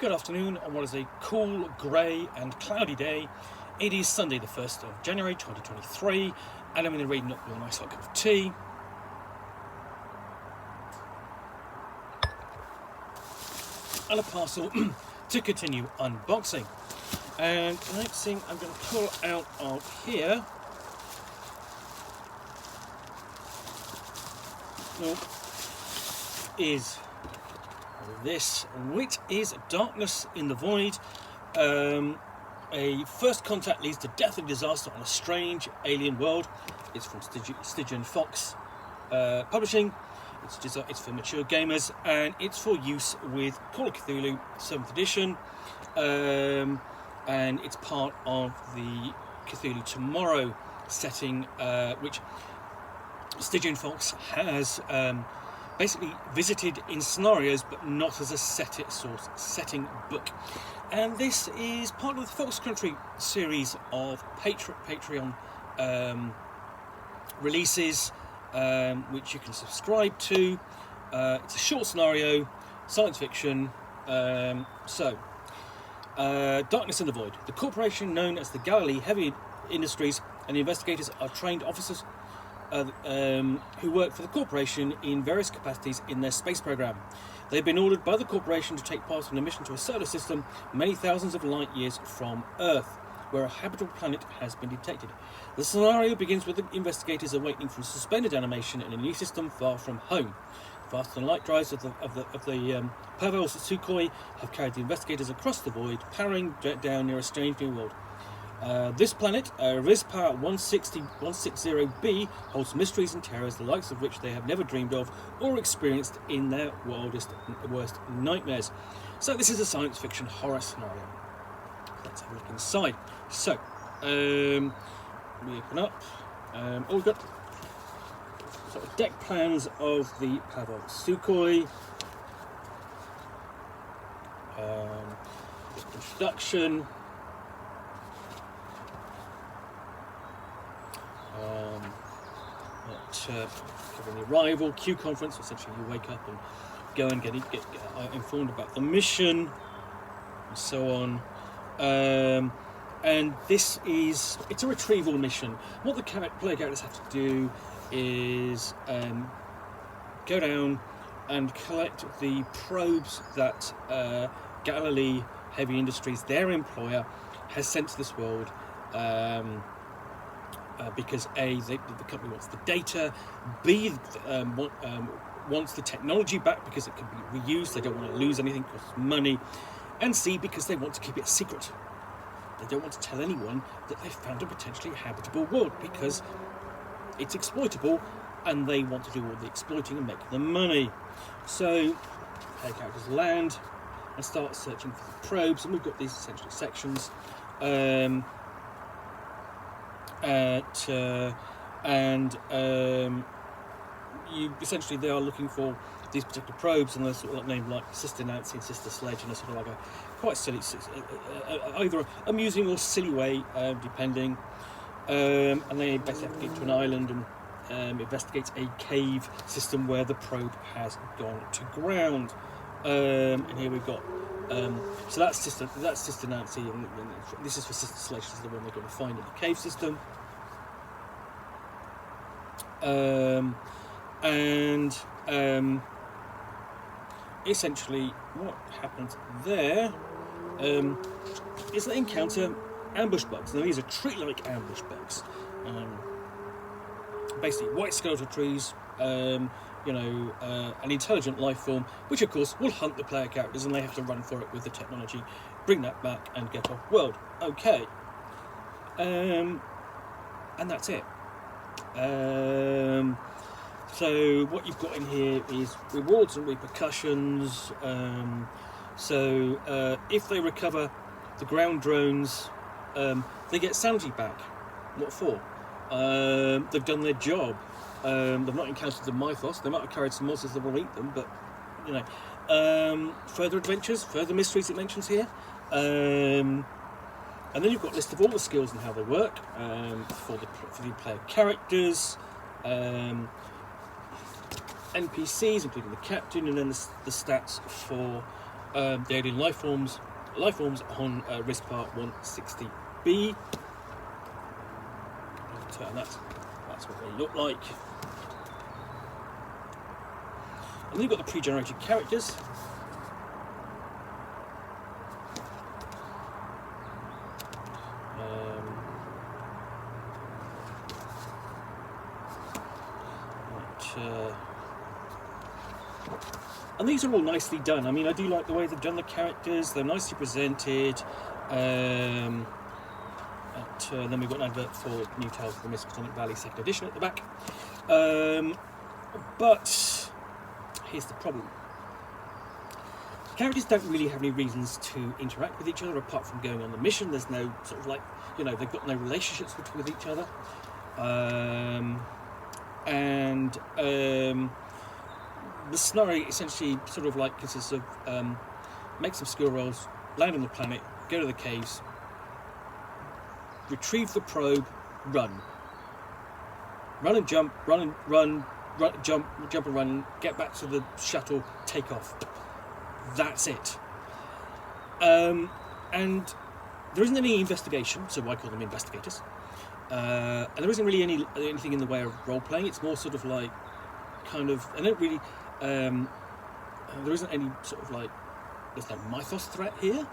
Good afternoon on what is a cool, grey and cloudy day. It is Sunday the 1st of January 2023 and I'm in the reading up with a nice hot cup of tea. And a parcel to continue unboxing. And the next thing I'm going to pull out of here is this, which is Darkness in the Void. A first contact leads to death and disaster on a strange alien world. It's from Stgian Fox Publishing. It's for mature gamers and it's for use with Call of Cthulhu 7th edition, and it's part of the Cthulhu Tomorrow setting, which Stgian Fox has basically visited in scenarios but not as a setting book. And this is part of the Fox Country series of Patreon releases, which you can subscribe to. It's a short scenario, science fiction. Darkness in the Void. The corporation known as the Galilee Heavy Industries and the investigators are trained officers who work for the corporation in various capacities in their space program. They've been ordered by the corporation to take part in a mission to a solar system many thousands of light years from Earth, where a habitable planet has been detected. The scenario begins with the investigators awakening from suspended animation in a new system far from home. Faster than light drives of the Pavel Sukhoi have carried the investigators across the void, powering down near a strange new world. This planet, Rizpa 160b, holds mysteries and terrors, the likes of which they have never dreamed of or experienced in their worst nightmares. So this is a science fiction horror scenario. Let's have a look inside. So, we open up. We've got sort of deck plans of the Pavel Sukhoi. Introduction. Covering the arrival, Q conference. Essentially, you wake up and go and get informed about the mission, and so on. And it's a retrieval mission. What the player characters have to do is go down and collect the probes that Galilee Heavy Industries, their employer, has sent to this world. Because A, the company wants the data, B, wants the technology back because it can be reused, they don't want to lose anything, it costs money, and C, because they want to keep it a secret. They don't want to tell anyone that they've found a potentially habitable world because it's exploitable and they want to do all the exploiting and make the money. So, player characters land and start searching for the probes, and we've got these essentially sections. You essentially, they are looking for these particular probes, and they're sort of like named like Sister Nancy and Sister Sledge in a sort of like a quite silly, either amusing or silly way, depending. And they basically have to get to an island and investigate a cave system where the probe has gone to ground. And here we've got. So that's Sister Nancy, and this is for Sister Sledge. This is the one they're going to find in the cave system. Essentially, what happens there is they encounter ambush bugs. Now, these are tree-like ambush bugs. Basically, white skeletal trees. An intelligent life form, which of course will hunt the player characters, and they have to run for it with the technology, bring that back and get off world. Okay. And that's it. So what you've got in here is rewards and repercussions. If they recover the ground drones, they get sanity back. What for? They've done their job. They've not encountered the mythos. They might have carried some monsters that will eat them, but further adventures, further mysteries it mentions here. And then you've got a list of all the skills and how they work for the player characters, NPCs, including the captain, and then the stats for the alien life forms on risk part 160B. And that's what they look like. And then you've got the pre-generated characters. And these are all nicely done. I mean, I do like the way they've done the characters. They're nicely presented. Then we've got an advert for New Tales of the Miskatonic Valley 2nd edition at the back. But here's the problem. The characters don't really have any reasons to interact with each other apart from going on the mission. There's no sort of like, you know, they've got no relationships with each other. The scenario essentially sort of like consists of make some skill rolls, land on the planet, go to the caves, retrieve the probe, run and jump, jump and run, get back to the shuttle, take off. That's it. And there isn't any investigation, so I call them investigators. And there isn't really anything in the way of role playing. It's more sort of like kind of, I don't really. There isn't any sort of like, there's no mythos threat here.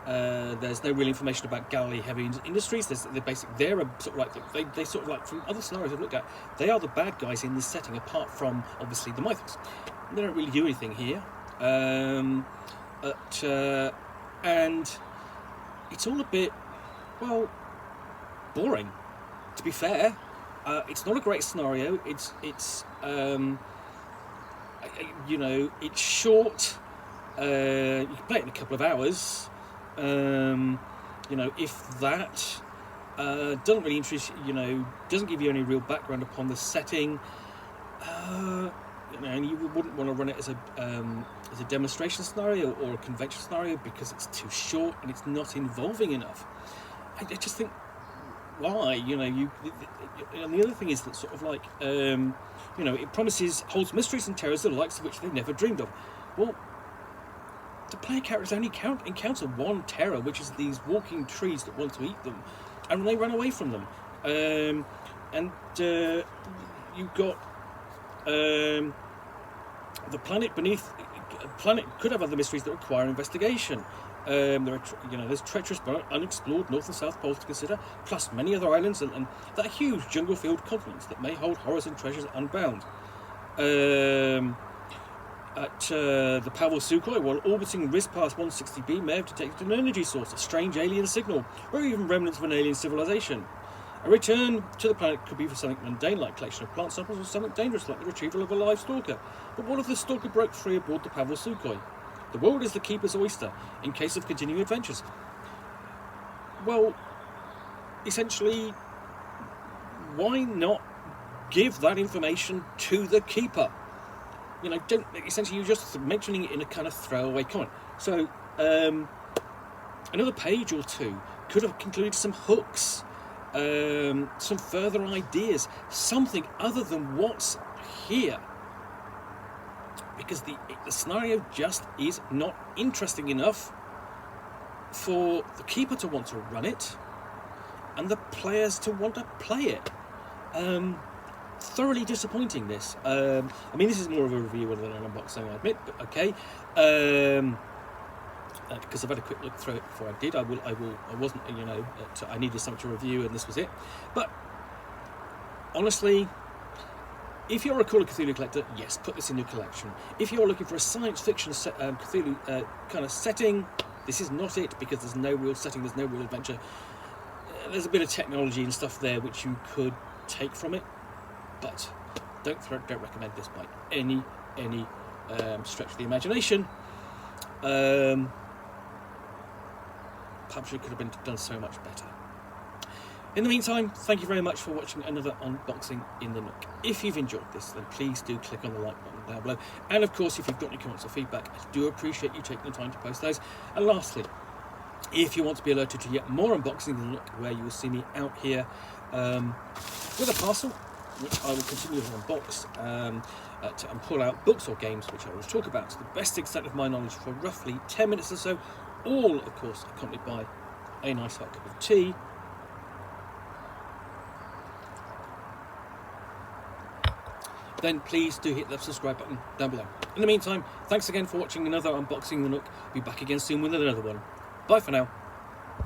There's no real information about Galilee Heavy Industries. They're a sort of like they sort of like from other scenarios I've looked at. They are the bad guys in this setting, apart from obviously the mythos. They don't really do anything here, and it's all a bit, well, boring. To be fair, it's not a great scenario. It's you know, it's short. You can play it in a couple of hours. You know, if that doesn't really interest you, know, doesn't give you any real background upon the setting. You know, and you wouldn't want to run it as a demonstration scenario or a convention scenario because it's too short and it's not involving enough. I just think, why? You know, and the other thing is that sort of like, you know, it holds mysteries and terrors the likes of which they never dreamed of. Well, the player characters only encounter one terror, which is these walking trees that want to eat them, and they run away from them. You've got the planet beneath. Planet could have other mysteries that require investigation. There's treacherous but unexplored North and South poles to consider, plus many other islands and that huge jungle-filled continents that may hold horrors and treasures unbound. At the Pavel Sukhoi, while orbiting risk past 160B, may have detected an energy source, a strange alien signal, or even remnants of an alien civilization. A return to the planet could be for something mundane like collection of plant samples, or something dangerous like the retrieval of a live stalker. But what if the stalker broke free aboard the Pavel Sukhoi? The world is the keeper's oyster in case of continuing adventures. Well, essentially, why not give that information to the keeper? You know, essentially you're just mentioning it in a kind of throwaway comment. So, another page or two could have concluded some hooks, some further ideas, something other than what's here. Because the scenario just is not interesting enough for the keeper to want to run it and the players to want to play it. Thoroughly disappointing, this. I mean, this is more of a review rather than an unboxing, I admit, but okay. Because I've had a quick look through it before I did. I wasn't, you know, I needed something to review and this was it. But honestly, if you're a Call of Cthulhu collector, yes, put this in your collection. If you're looking for a science fiction Cthulhu kind of setting, this is not it, because there's no real setting, there's no real adventure. There's a bit of technology and stuff there which you could take from it, but don't recommend this by any stretch of the imagination. Publisher could have been done so much better. In the meantime, thank you very much for watching another unboxing in the Nook. If you've enjoyed this, then please do click on the like button down below. And of course, if you've got any comments or feedback, I do appreciate you taking the time to post those. And lastly, if you want to be alerted to yet more unboxing in the Nook, where you will see me out here with a parcel, which I will continue to unbox, and pull out books or games which I will talk about to the best extent of my knowledge for roughly 10 minutes or so, all, of course, accompanied by a nice hot cup of tea. Then please do hit that subscribe button down below. In the meantime, thanks again for watching another unboxing the Nook. Be back again soon with another one. Bye for now.